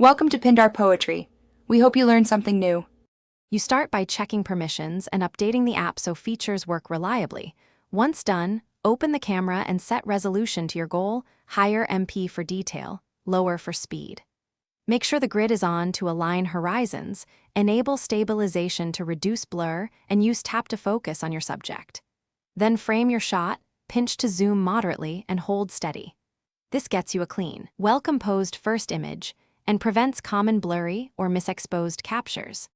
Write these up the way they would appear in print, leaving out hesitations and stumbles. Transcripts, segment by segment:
Welcome to Pindar Poetry. We hope you learned something new. You start by checking permissions and updating the app so features work reliably. Once done, open the camera and set resolution to your goal, higher MP for detail, lower for speed. Make sure the grid is on to align horizons, enable stabilization to reduce blur, and use tap to focus on your subject. Then frame your shot, pinch to zoom moderately, and hold steady. This gets you a clean, well-composed first image and prevents common blurry or misexposed captures.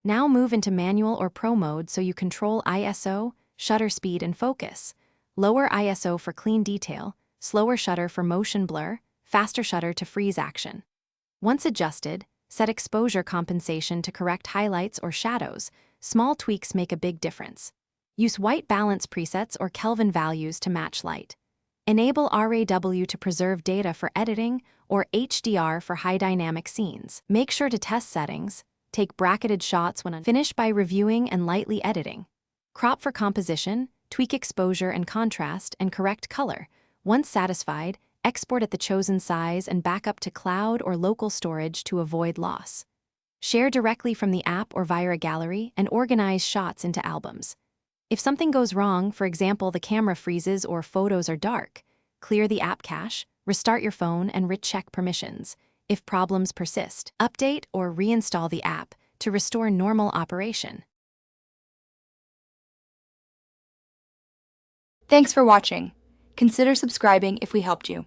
Now move into manual or pro mode so you control ISO, shutter speed, and focus. Lower ISO for clean detail, slower shutter for motion blur, faster shutter to freeze action. Once adjusted, set exposure compensation to correct highlights or shadows. Small tweaks make a big difference. Use white balance presets or Kelvin values to match light. Enable RAW to preserve data for editing or HDR for high dynamic scenes. Make sure to test settings. Take bracketed shots when finish by reviewing and lightly editing. Crop for composition, tweak exposure and contrast, and correct color. Once satisfied, export at the chosen size and back up to cloud or local storage to avoid loss. Share directly from the app or via a gallery and organize shots into albums. If something goes wrong, for example, the camera freezes or photos are dark, clear the app cache, restart your phone, and recheck permissions. If problems persist, update or reinstall the app to restore normal operation. Thanks for watching. Consider subscribing if we helped you.